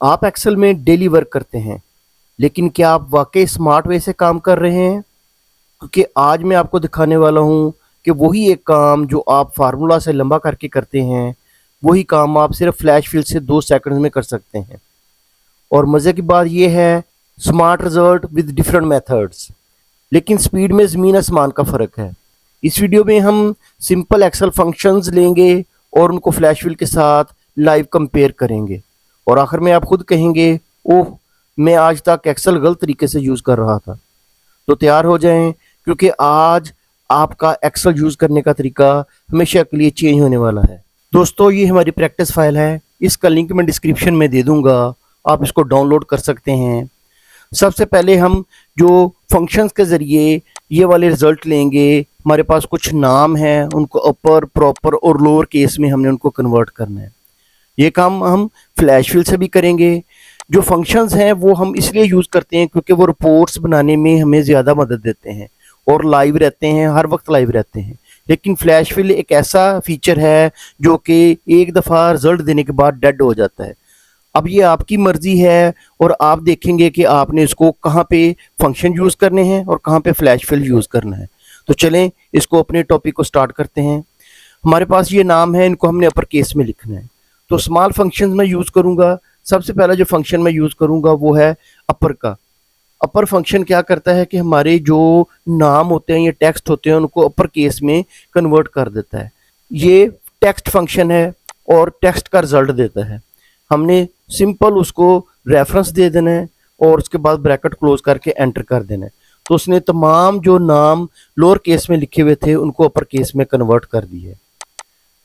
आप एक्सेल में daily work करते हैं, लेकिन क्या आप वाकई स्मार्ट वे से काम कर रहे हैं? क्योंकि आज मैं आपको दिखाने वाला हूँ कि वही एक काम जो आप फार्मूला से लंबा करके करते हैं, वही काम आप सिर्फ फ्लैश फिल से 2 सेकंड में कर सकते हैं। और मज़े की बात यह है, smart result with different methods, लेकिन स्पीड में ज़मीन आसमान का फ़र्क है। इस वीडियो में हम सिंपल एक्सेल फंक्शंस लेंगे और उनको फ्लैश फिल के साथ लाइव कंपेयर करेंगे, और आखिर में आप खुद कहेंगे, ओह, मैं आज तक एक्सेल गलत तरीके से यूज़ कर रहा था। तो तैयार हो जाएं, क्योंकि आज आपका एक्सेल यूज़ करने का तरीका हमेशा के लिए चेंज होने वाला है। दोस्तों, ये हमारी प्रैक्टिस फाइल है, इसका लिंक मैं डिस्क्रिप्शन में दे दूंगा, आप इसको डाउनलोड कर सकते हैं। सबसे पहले हम जो फंक्शंस के ज़रिए ये वाले रिजल्ट लेंगे, हमारे पास कुछ नाम हैं, उनको अपर, प्रॉपर और लोअर केस में हमने उनको कन्वर्ट करना है। ये काम हम फ्लैश फिल से भी करेंगे। जो फंक्शंस हैं वो हम इसलिए यूज़ करते हैं क्योंकि वो रिपोर्ट्स बनाने में हमें ज़्यादा मदद देते हैं और लाइव रहते हैं, हर वक्त लाइव रहते हैं। लेकिन फ्लैश फिल एक ऐसा फीचर है जो कि एक दफ़ा रिजल्ट देने के बाद डेड हो जाता है। अब ये आपकी मर्ज़ी है और आप देखेंगे कि आपने इसको कहाँ पे फंक्शन यूज़ करने हैं और कहाँ पे फ्लैश फिल यूज़ करना है। तो चलें, इसको अपने टॉपिक को स्टार्ट करते हैं। हमारे पास ये नाम है, इनको हमने अपर केस में लिखना है। तो स्मॉल फंक्शंस मैं यूज़ करूँगा। सबसे पहला जो फंक्शन मैं यूज़ करूँगा वो है अपर का। अपर फंक्शन क्या करता है कि हमारे जो नाम होते हैं या टेक्स्ट होते हैं उनको अपर केस में कन्वर्ट कर देता है। ये टेक्स्ट फंक्शन है और टेक्स्ट का रिजल्ट देता है। हमने सिंपल उसको रेफरेंस दे देना है और उसके बाद ब्रैकेट क्लोज करके एंटर कर देना है। तो उसने तमाम जो नाम लोअर केस में लिखे हुए थे उनको अपर केस में कन्वर्ट कर दिया है।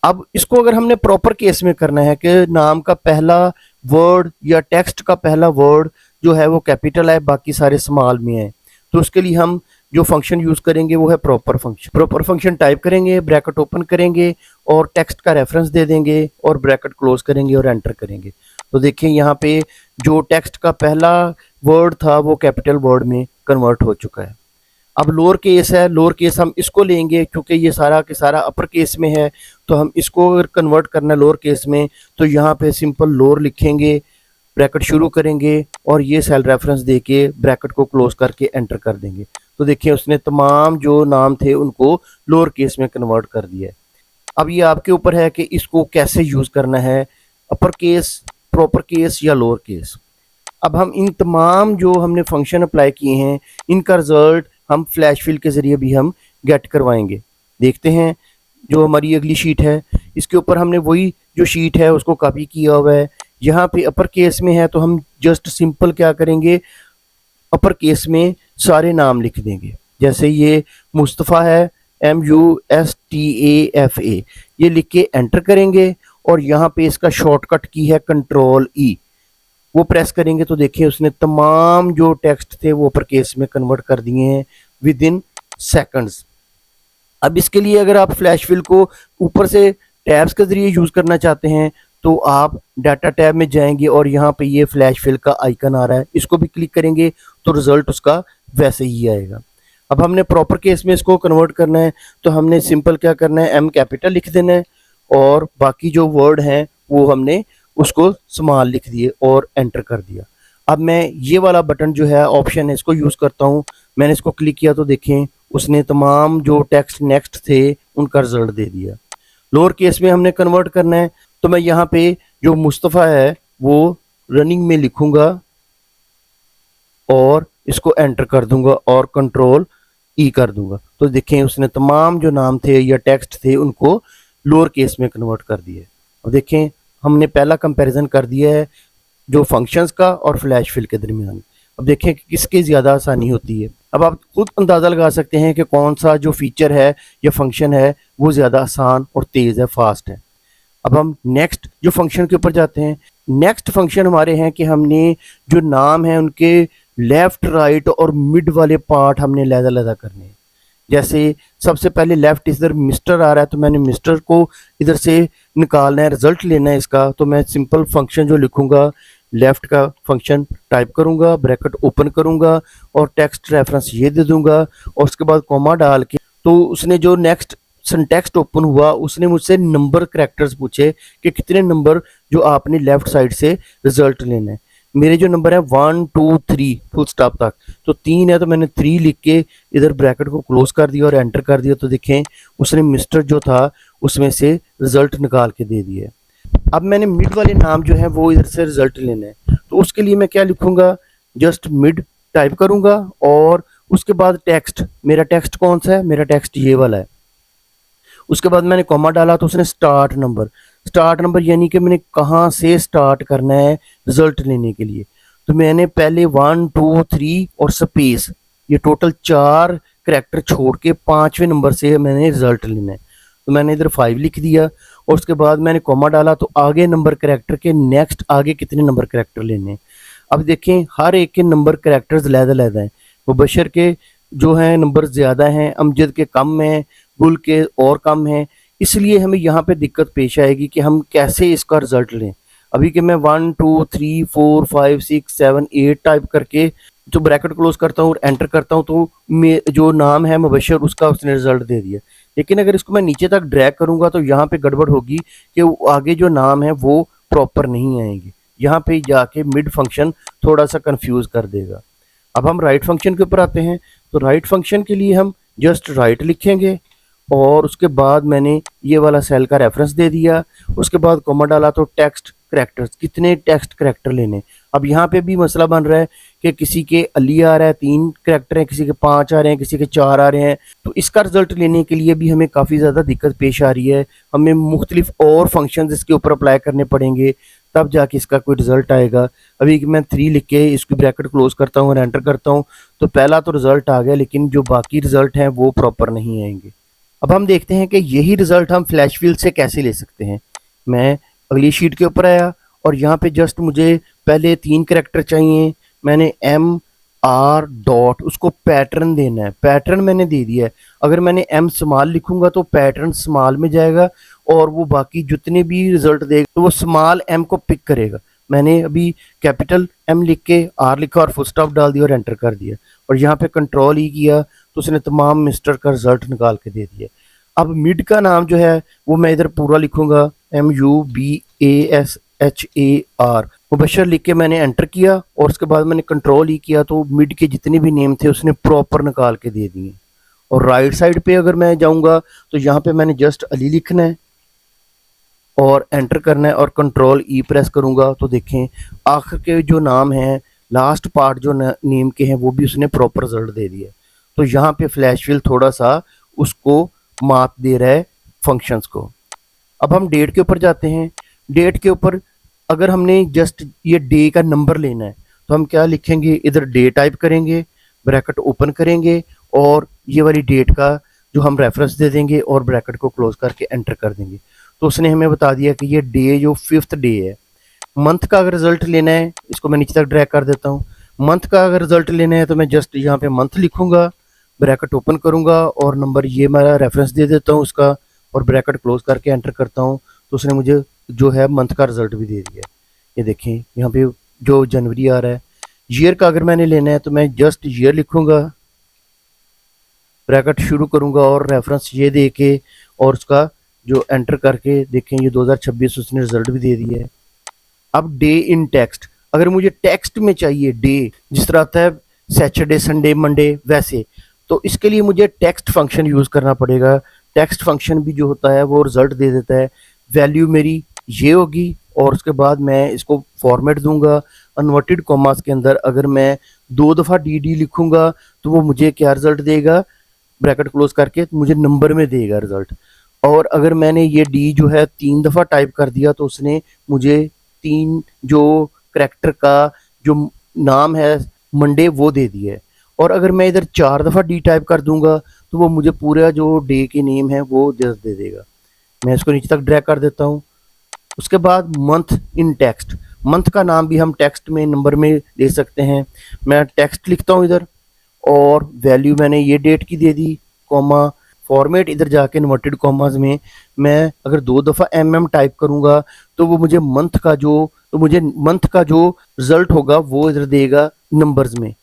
अब इसको अगर हमने प्रॉपर केस में करना है कि नाम का पहला वर्ड या टेक्स्ट का पहला वर्ड जो है वो कैपिटल है, बाकी सारे स्मॉल में है, तो उसके लिए हम जो फंक्शन यूज़ करेंगे वो है proper function. Proper function type करेंगे, ब्रैकेट ओपन करेंगे और टेक्स्ट का रेफरेंस दे देंगे और ब्रैकेट क्लोज करेंगे और एंटर करेंगे। तो देखिए यहाँ पे जो टेक्स्ट का पहला वर्ड था वो कैपिटल वर्ड में कन्वर्ट हो चुका है। अब लोअर केस है, लोअर केस हम इसको लेंगे क्योंकि ये सारा के सारा अपर केस में है, तो हम इसको अगर कन्वर्ट करना है लोअर केस में तो यहाँ पे सिंपल लोअर लिखेंगे, ब्रैकेट शुरू करेंगे और ये सेल रेफरेंस दे के ब्रैकेट को क्लोज करके एंटर कर देंगे। तो देखिए उसने तमाम जो नाम थे उनको लोअर केस में कन्वर्ट कर दिया है। अब ये आपके ऊपर है कि इसको कैसे यूज़ करना है, अपर केस, प्रॉपर केस या लोअर केस। अब हम इन तमाम जो हमने फंक्शन अप्लाई किए हैं इनका रिजल्ट हम फ्लैश फिल के ज़रिए भी हम गेट करवाएंगे। देखते हैं, जो हमारी अगली शीट है इसके ऊपर हमने वही जो शीट है उसको कॉपी किया हुआ है। यहाँ पे अपर केस में है तो हम जस्ट सिंपल क्या करेंगे, अपर केस में सारे नाम लिख देंगे। जैसे ये मुस्तफ़ा है, MUSTAFA, ये लिख के एंटर करेंगे और यहाँ पे इसका शॉर्टकट की है कंट्रोल E, वो प्रेस करेंगे तो देखिए उसने तमाम जो टेक्स्ट थे वो अपर केस में कन्वर्ट कर दिए हैं विद इन सेकंड्स। अब इसके लिए अगर आप फ्लैश फिल को ऊपर से टैब्स के ज़रिए यूज़ करना चाहते हैं तो आप डाटा टैब में जाएंगे और यहाँ पे ये फ्लैश फिल का आइकन आ रहा है, इसको भी क्लिक करेंगे तो रिज़ल्ट उसका वैसे ही आएगा। अब हमने प्रॉपर केस में इसको कन्वर्ट करना है तो हमने सिंपल क्या करना है, M कैपिटल लिख देना है और बाकी जो वर्ड हैं वो हमने उसको स्मॉल लिख दिए और एंटर कर दिया। अब मैं ये वाला बटन जो है ऑप्शन है इसको यूज़ करता हूँ। मैंने इसको क्लिक किया तो देखें उसने तमाम जो टेक्स्ट नेक्स्ट थे उनका रिजल्ट दे दिया। लोअर केस में हमने कन्वर्ट करना है तो मैं यहाँ पे जो मुस्तफ़ा है वो रनिंग में लिखूँगा और इसको एंटर कर दूंगा और कंट्रोल E कर दूंगा। तो देखें उसने तमाम जो नाम थे या टेक्स्ट थे उनको लोअर केस में कन्वर्ट कर दिए। अब देखें हमने पहला कंपैरिजन कर दिया है जो फंक्शंस का और फ्लैश फिल के दरमियान। अब देखें कि किसकी ज़्यादा आसानी होती है। अब आप खुद अंदाज़ा लगा सकते हैं कि कौन सा जो फीचर है या फंक्शन है वो ज़्यादा आसान और तेज़ है, फास्ट है। अब हम नेक्स्ट जो फंक्शन के ऊपर जाते हैं। नेक्स्ट फंक्शन हमारे हैं कि हमने जो नाम है उनके लेफ़्ट, राइट और मिड वाले पार्ट हमने अलग-अलग करने हैं। जैसे सबसे पहले लेफ़्ट इधर मिस्टर आ रहा है तो मैंने मिस्टर को इधर से निकालना है, रिज़ल्ट लेना है इसका। तो मैं सिंपल फंक्शन जो लिखूँगा, लेफ़्ट का फंक्शन टाइप करूँगा, ब्रैकेट ओपन करूँगा और टेक्स्ट रेफरेंस ये दे दूँगा और उसके बाद कॉमा डाल के तो उसने जो नेक्स्ट सिंटैक्स ओपन हुआ उसने मुझसे नंबर करैक्टर्स पूछे कि कितने नंबर जो आपने लेफ़्ट साइड से रिज़ल्ट लेना है। मेरे जो नंबर है 1 2 3 फुल स्टॉप तक, तो 3 है तो मैंने 3 लिख के इधर ब्रैकेट को क्लोज कर दिया और एंटर कर दिया। तो देखें उसने मिस्टर जो था उसमें से रिजल्ट निकाल के दे दिया। अब मैंने मिड वाले नाम जो है वो इधर से रिजल्ट लेना है, तो उसके लिए मैं क्या लिखूंगा, जस्ट मिड टाइप करूंगा और उसके बाद टेक्स्ट, मेरा टेक्स्ट कौन सा है, मेरा टेक्स्ट ये वाला है। उसके बाद मैंने कॉमा डाला तो उसने स्टार्ट नंबर यानी कि मैंने कहाँ से स्टार्ट करना है रिजल्ट लेने के लिए। तो मैंने पहले 1 2 3 और स्पेस, ये टोटल 4 करैक्टर छोड़ के 5वें नंबर से मैंने रिजल्ट लेना है। तो मैंने इधर 5 लिख दिया और उसके बाद मैंने कॉमा डाला, तो आगे नंबर करैक्टर के नेक्स्ट आगे कितने नंबर करैक्टर लेने हैं। अब देखें हर एक के नंबर करैक्टर्स अलग-अलग हैं। मुबशर के जो हैं नंबर ज़्यादा हैं, अमजद के कम हैं, गुल के और कम हैं। इसलिए हमें यहाँ पे दिक्कत पेश आएगी कि हम कैसे इसका रिजल्ट लें। अभी कि मैं 1 2 3 4 5 6 7 8 टाइप करके जो ब्रैकेट क्लोज करता हूँ और एंटर करता हूँ, तो जो नाम है मुबशर उसका उसने रिजल्ट दे दिया। लेकिन अगर इसको मैं नीचे तक ड्रैग करूंगा तो यहाँ पे गड़बड़ होगी कि आगे जो नाम है वो प्रॉपर नहीं आएंगे। यहाँ पे जाके मिड फंक्शन थोड़ा सा कंफ्यूज कर देगा। अब हम राइट फंक्शन के ऊपर आते हैं। तो राइट फंक्शन के लिए हम जस्ट राइट लिखेंगे और उसके बाद मैंने ये वाला सेल का रेफरेंस दे दिया। उसके बाद कॉमा डाला तो टेक्स्ट करैक्टर्स, कितने टेक्स्ट करैक्टर लेने। अब यहाँ पे भी मसला बन रहा है कि किसी के अली आ रहा है 3 करैक्टर हैं, किसी के 5 आ रहे हैं, किसी के 4 आ रहे हैं। तो इसका रिजल्ट लेने के लिए भी हमें काफ़ी ज़्यादा दिक्कत पेश आ रही है। हमें मुख्तलिफ और फंक्शंस इसके ऊपर अप्लाई करने पड़ेंगे, तब जाके इसका कोई रिजल्ट आएगा। अभी मैं 3 लिख के इसकी ब्रैकेट क्लोज करता हूँ और एंटर करता हूँ, तो पहला तो रिजल्ट आ गया, लेकिन जो बाकी रिजल्ट हैं वो प्रॉपर नहीं आएंगे। अब हम देखते हैं कि यही रिजल्ट हम फ्लैश व्हील से कैसे ले सकते हैं। मैं अगली शीट के ऊपर आया और यहाँ पे जस्ट मुझे पहले 3 करैक्टर चाहिए। मैंने एम आर डॉट उसको पैटर्न देना है, पैटर्न मैंने दे दिया है। अगर मैंने एम स्मॉल लिखूंगा तो पैटर्न स्मॉल में जाएगा और वो बाकी जितने भी रिजल्ट देगा तो वो स्मॉल एम को पिक करेगा। मैंने अभी कैपिटल एम लिख के आर लिखा और फुल स्टॉप डाल दिया और एंटर कर दिया और यहाँ पे कंट्रोल ई किया तो उसने तमाम मिस्टर का रिजल्ट निकाल के दे दिया। अब मिड का नाम जो है वो मैं इधर पूरा लिखूंगा, MUBASHAR मुबशर लिख के मैंने एंटर किया और उसके बाद मैंने कंट्रोल ई किया तो मिड के जितने भी नेम थे उसने प्रॉपर निकाल के दे दिए। और राइट साइड पे अगर मैं जाऊंगा तो यहाँ पे मैंने जस्ट अली लिखना है और एंटर करना है और कंट्रोल ई प्रेस करूंगा तो देखें आखिर के जो नाम हैं, लास्ट पार्ट जो नेम के हैं वो भी उसने प्रॉपर रिजल्ट दे दिया। तो यहाँ पे फ्लैश व्हील थोड़ा सा उसको मात दे रहा है फंक्शंस को। अब हम डेट के ऊपर जाते हैं। डेट के ऊपर अगर हमने जस्ट ये डे का नंबर लेना है तो हम क्या लिखेंगे, इधर डे टाइप करेंगे, ब्रैकेट ओपन करेंगे और ये वाली डेट का जो हम रेफरेंस दे देंगे और ब्रैकेट को क्लोज करके एंटर कर देंगे। तो उसने हमें बता दिया कि ये डे जो 5th डे है। मंथ का अगर रिजल्ट लेना है, इसको मैं नीचे तक ड्रैग कर देता हूँ। मंथ का अगर रिजल्ट लेना है तो मैं जस्ट यहाँ पे मंथ लिखूंगा, ब्रैकेट ओपन करूंगा और नंबर ये मेरा रेफरेंस दे देता हूँ उसका और ब्रैकेट क्लोज करके एंटर करता हूँ तो उसने मुझे जो है मंथ का रिजल्ट भी दे दिया। ये देखें यहाँ पे जो जनवरी आ रहा है। ईयर का अगर मैंने लेना है तो मैं जस्ट ईयर लिखूंगा, ब्रैकेट शुरू करूंगा और रेफरेंस ये दे के और उसका जो एंटर करके देखें ये 2026 उसने रिजल्ट भी दे दिया है। अब डे इन टेक्स्ट, अगर मुझे टेक्स्ट में चाहिए डे जिस तरह आता है सैटरडे संडे मंडे वैसे, तो इसके लिए मुझे टेक्स्ट फंक्शन यूज़ करना पड़ेगा। टेक्स्ट फंक्शन भी जो होता है वो रिजल्ट दे देता है। वैल्यू मेरी ये होगी और उसके बाद मैं इसको फॉर्मेट दूंगा अनवर्टेड कॉमास के अंदर। अगर मैं 2 दफ़ा डी लिखूंगा तो वो मुझे क्या रिजल्ट देगा, ब्रैकेट क्लोज करके मुझे नंबर में देगा रिजल्ट। और अगर मैंने ये डी जो है 3 दफ़ा टाइप कर दिया तो उसने मुझे 3 जो करैक्टर का जो नाम है मंडे वो दे दिया है। और अगर मैं इधर 4 दफ़ा डी टाइप कर दूंगा तो वो मुझे पूरा जो डे के नेम है वो दे देगा। मैं इसको नीचे तक ड्रैग कर देता हूँ। उसके बाद मंथ इन टेक्स्ट, मंथ का नाम भी हम टेक्स्ट में नंबर में दे सकते हैं। मैं टेक्स्ट लिखता हूँ इधर और वैल्यू मैंने ये डेट की दे दी, कॉमा फॉर्मेट इधर जाके इन्वर्टेड कॉमास में मैं अगर 2 दफ़ा टाइप करूँगा तो वो मुझे मंथ का जो रिजल्ट होगा वो इधर देगा नंबर्स में।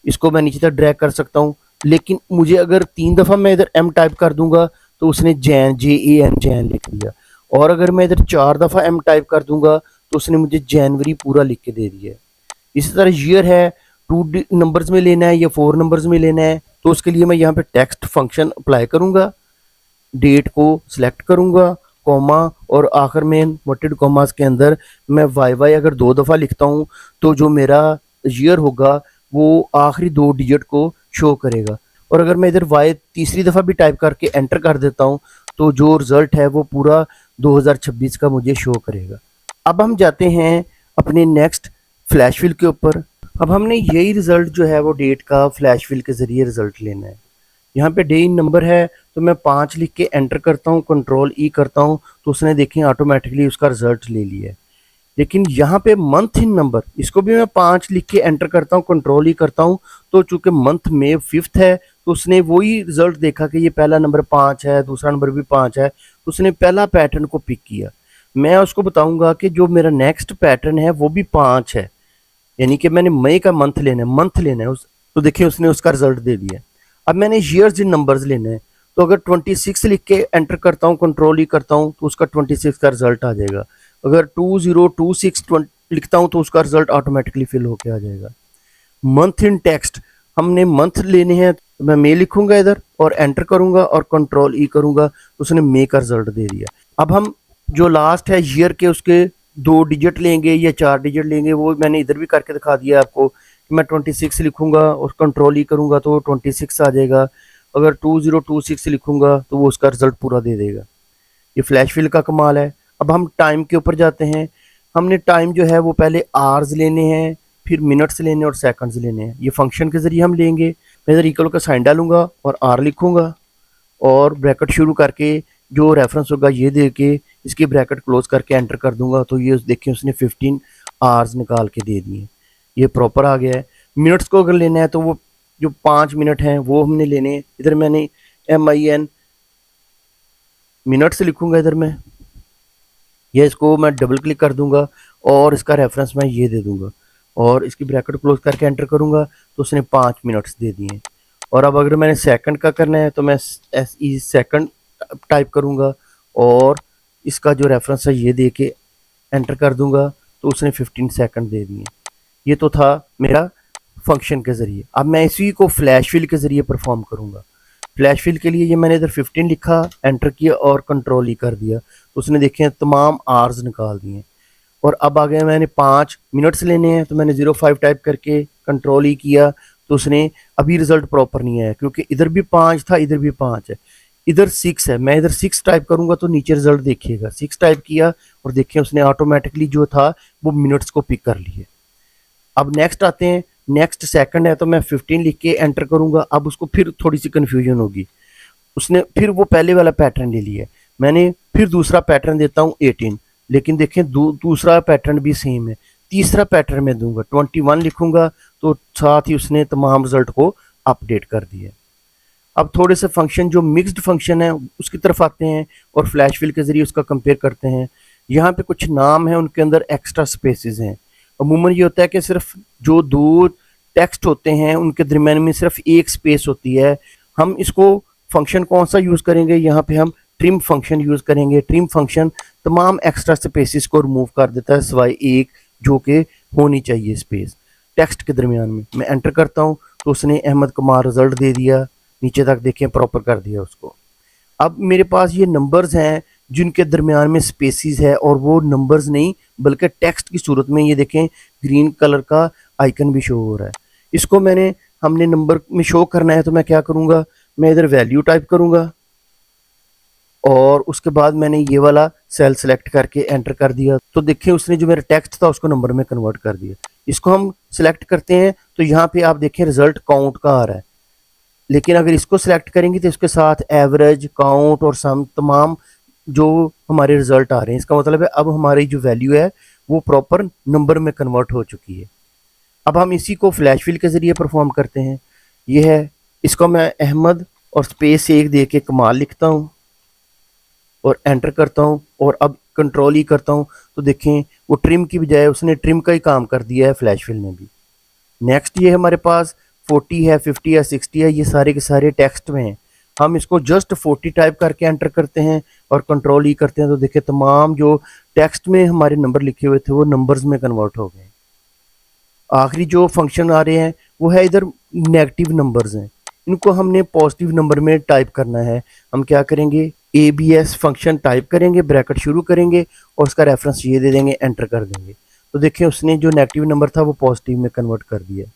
इसको मैं नीचे तक ड्रैग कर सकता हूँ। लेकिन मुझे अगर 3 दफ़ा मैं इधर एम टाइप कर दूंगा तो उसने जैन लिख दिया। और अगर मैं इधर 4 दफ़ा एम टाइप कर दूंगा तो उसने मुझे जनवरी पूरा लिख के दे दिया है। इसी तरह ईयर है, 2 नंबर्स में लेना है या 4 नंबर्स में लेना है, तो उसके लिए मैं यहाँ पे टेक्स्ट फंक्शन अप्लाई करूँगा, डेट को सिलेक्ट करूँगा, कॉमा और आखिर में इन्वर्टेड कॉमास के अंदर मैं वाई अगर 2 दफ़ा लिखता हूँ तो जो मेरा ईयर होगा वो आखिरी 2 डिजिट को शो करेगा। और अगर मैं इधर वाई तीसरी दफ़ा भी टाइप करके एंटर कर देता हूँ तो जो रिज़ल्ट है वो पूरा 2026 का मुझे शो करेगा। अब हम जाते हैं अपने नेक्स्ट फ्लैश फिल के ऊपर। अब हमने यही रिज़ल्ट जो है वो डेट का फ्लैश फिल के ज़रिए रिज़ल्ट लेना है। यहाँ पे डे इन नंबर है तो मैं 5 लिख के एंटर करता हूँ, कंट्रोल ई करता हूँ तो उसने देखें ऑटोमेटिकली उसका रिजल्ट ले लिया है। लेकिन यहाँ पे मंथ इन नंबर, इसको भी मैं 5 लिख के एंटर करता हूँ, कंट्रोल ई करता हूँ तो चूंकि मंथ में 5th है तो उसने वही रिजल्ट देखा कि ये पहला नंबर 5 है, दूसरा नंबर भी 5 है, तो उसने पहला पैटर्न को पिक किया। मैं उसको बताऊंगा कि जो मेरा नेक्स्ट पैटर्न है वो भी 5 है, यानी कि मैंने मई का मंथ लेना है, तो देखिए उसने उसका रिजल्ट दे दिया। अब मैंने ईयर्स इन नंबर्स लेने हैं तो अगर 26 लिख के एंटर करता हूँ, कंट्रोल ई करता हूँ तो उसका 26 का रिजल्ट आ जाएगा। अगर 2026 लिखता हूँ तो उसका रिजल्ट ऑटोमेटिकली फिल होके आ जाएगा। मंथ इन टेक्स्ट, हमने मंथ लेने हैं तो मैं मई लिखूंगा इधर और एंटर करूंगा और कंट्रोल ई करूंगा तो उसने मई का रिजल्ट दे दिया। अब हम जो लास्ट है ईयर के उसके 2 डिजिट लेंगे या 4 डिजिट लेंगे, वो मैंने इधर भी करके दिखा दिया आपको कि मैं 26 लिखूंगा और कंट्रोल ई करूंगा तो 26 आ जाएगा। अगर 2026 लिखूंगा तो वो उसका रिजल्ट पूरा दे देगा। ये फ्लैश फिल का कमाल है। अब हम टाइम के ऊपर जाते हैं। हमने टाइम जो है वो पहले आवर्स लेने हैं, फिर मिनट्स लेने और सेकंड्स लेने हैं। ये फंक्शन के जरिए हम लेंगे। मैं इधर इक्वल का साइन डालूंगा और आर लिखूंगा और ब्रैकेट शुरू करके जो रेफरेंस होगा ये दे के इसकी ब्रैकेट क्लोज करके एंटर कर दूंगा तो ये देखिए उसने 15 आवर्स निकाल के दे दिए। ये प्रॉपर आ गया है। मिनट्स को अगर लेना है तो वो जो 5 मिनट हैं वो हमने लेने हैं। इधर मैंने MIN मिनट्स लिखूंगा इधर मैं, या इसको मैं डबल क्लिक कर दूंगा और इसका रेफरेंस मैं ये दे दूंगा और इसकी ब्रैकेट क्लोज करके एंटर करूंगा तो उसने 5 मिनट्स दे दिए। और अब अगर मैंने सेकंड का करना है तो मैं SE सेकंड टाइप करूंगा और इसका जो रेफरेंस है ये दे के एंटर कर दूंगा तो उसने 15 सेकंड दे दिए। ये तो था मेरा फंक्शन के ज़रिए। अब मैं इसी को फ्लैश फिल के ज़रिए परफॉर्म करूंगा। फ्लैश फिल के लिए ये मैंने इधर 15 लिखा, एंटर किया और कंट्रोल ई कर दिया तो उसने देखे तमाम आवर्स निकाल दिए। और अब आ गया मैंने 5 मिनट्स लेने हैं तो मैंने 05 टाइप करके कंट्रोल ई किया तो उसने अभी रिजल्ट प्रॉपर नहीं आया क्योंकि इधर भी 5 था, इधर भी 5 है, इधर 6 है। मैं इधर 6 टाइप करूंगा तो नीचे रिजल्ट देखिएगा। 6 टाइप किया और देखिए उसने ऑटोमेटिकली जो था वो मिनट्स को पिक कर लिए। अब नेक्स्ट आते हैं। नेक्स्ट सेकंड है तो मैं 15 लिख के एंटर करूंगा। अब उसको फिर थोड़ी सी कन्फ्यूजन होगी, उसने फिर वो पहले वाला पैटर्न ले लिया। मैंने फिर दूसरा पैटर्न देता हूँ 18, लेकिन देखें दूसरा पैटर्न भी सेम है। तीसरा पैटर्न मैं दूंगा 21 लिखूंगा तो साथ ही उसने तमाम रिजल्ट को अपडेट कर दिया। अब थोड़े से फंक्शन जो मिक्स्ड फंक्शन है उसकी तरफ आते हैं और फ्लैश फिल के जरिए उसका कंपेयर करते हैं। यहाँ पे कुछ नाम है, उनके अंदर एक्स्ट्रा स्पेसेस हैं। अमूमन ये होता है कि सिर्फ जो 2 टेक्स्ट होते हैं उनके दरमियान में सिर्फ एक स्पेस होती है। हम इसको फंक्शन कौन सा यूज़ करेंगे, यहाँ पे हम ट्रिम फंक्शन यूज़ करेंगे। ट्रिम फंक्शन तमाम एक्स्ट्रा स्पेसिस को रिमूव कर देता है सिवाय एक जो कि होनी चाहिए स्पेस टेक्स्ट के दरमियान में। मैं एंटर करता हूँ तो उसने अहमद कुमार रिजल्ट दे दिया, नीचे तक देखें प्रॉपर कर दिया उसको। अब मेरे पास ये नंबर्स हैं जिनके दरमियान में स्पेसिस है और वो नंबर्स नहीं बल्कि टेक्स्ट की सूरत में, ये देखें ग्रीन कलर का आइकन भी शो हो रहा है। इसको हमने नंबर में शो करना है तो मैं क्या करूँगा, मैं इधर वैल्यू टाइप करूँगा और उसके बाद मैंने ये वाला सेल सेलेक्ट करके एंटर कर दिया तो देखिए उसने जो मेरा टेक्स्ट था उसको नंबर में कन्वर्ट कर दिया। इसको हम सिलेक्ट करते हैं तो यहाँ पे आप देखें रिजल्ट काउंट का आ रहा है, लेकिन अगर इसको सिलेक्ट करेंगे तो इसके साथ एवरेज, काउंट और सम तमाम जो हमारे रिजल्ट आ रहे हैं। इसका मतलब है अब हमारी जो वैल्यू है वो प्रॉपर नंबर में कन्वर्ट हो चुकी है। अब हम इसी को फ्लैश फिल के ज़रिए परफॉर्म करते हैं। ये है, इसको मैं अहमद और स्पेस 1 दे के कमाल लिखता हूँ और एंटर करता हूँ और अब कंट्रोल ही करता हूँ तो देखें वो ट्रिम की बजाय उसने ट्रिम का ही काम कर दिया है फ्लैश फिल ने भी। नेक्स्ट ये हमारे पास 40 है, 50 है, 60 है, ये सारे के सारे टेक्स्ट में हैं। हम इसको जस्ट 40 टाइप करके एंटर करते हैं और कंट्रोल ई करते हैं तो देखिए तमाम जो टेक्स्ट में हमारे नंबर लिखे हुए थे वो नंबर्स में कन्वर्ट हो गए। आखिरी जो फंक्शन आ रहे हैं वो है इधर नेगेटिव नंबर्स हैं, इनको हमने पॉजिटिव नंबर में टाइप करना है। हम क्या करेंगे, ABS फंक्शन टाइप करेंगे, ब्रैकेट शुरू करेंगे और उसका रेफरेंस ये दे देंगे, एंटर कर देंगे। तो देखिए उसने जो नेगेटिव नंबर था वो पॉजिटिव में कन्वर्ट कर दिया।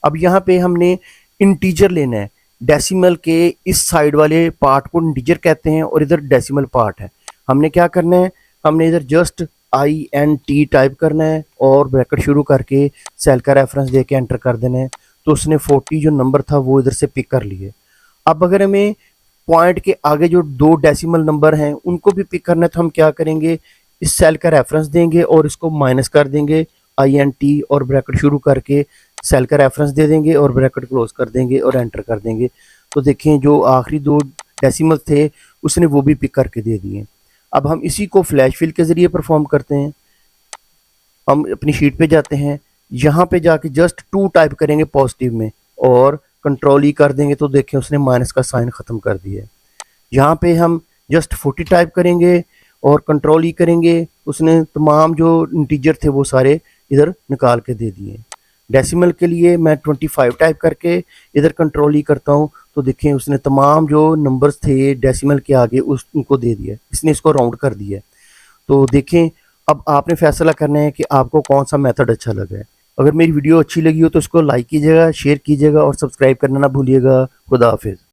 अब यहाँ पे हमने इंटीजर लेना है, डेसिमल के इस साइड वाले पार्ट को इंटीजर कहते हैं और इधर डेसिमल पार्ट है। हमने क्या करना है, हमने इधर जस्ट INT टाइप करना है और ब्रैकेट शुरू करके सेल का रेफरेंस दे के एंटर कर देना है। तो उसने 40 जो नंबर था वो इधर से पिक कर लिए। अब अगर हमें पॉइंट के आगे जो 2 डेसिमल नंबर हैं उनको भी पिक करना है तो हम क्या करेंगे, इस सेल का रेफरेंस देंगे और इसको माइनस कर देंगे, INT और ब्रैकेट शुरू करके सेल का रेफरेंस दे देंगे और ब्रैकेट क्लोज कर देंगे और एंटर कर देंगे। तो देखें जो आखिरी 2 डेसिमल थे उसने वो भी पिक करके दे दिए। अब हम इसी को फ्लैश फिल के ज़रिए परफॉर्म करते हैं। हम अपनी शीट पे जाते हैं, यहाँ पे जाके जस्ट 2 टाइप करेंगे पॉजिटिव में और कंट्रोल ई कर देंगे तो देखें उसने माइनस का साइन ख़त्म कर दिया है। यहाँ पे हम जस्ट 40 टाइप करेंगे और कंट्रोल ई करेंगे, उसने तमाम जो इंटीजर थे वो सारे इधर निकाल के दे दिए। डेसिमल के लिए मैं 25 टाइप करके इधर कंट्रोल ई करता हूँ तो देखें उसने तमाम जो नंबर्स थे डेसिमल के आगे उनको दे दिया, इसने इसको राउंड कर दिया। तो देखें अब आपने फैसला करना है कि आपको कौन सा मेथड अच्छा लगा है। अगर मेरी वीडियो अच्छी लगी हो तो इसको लाइक कीजिएगा, शेयर कीजिएगा और सब्सक्राइब करना ना भूलिएगा। खुदा हाफिज़।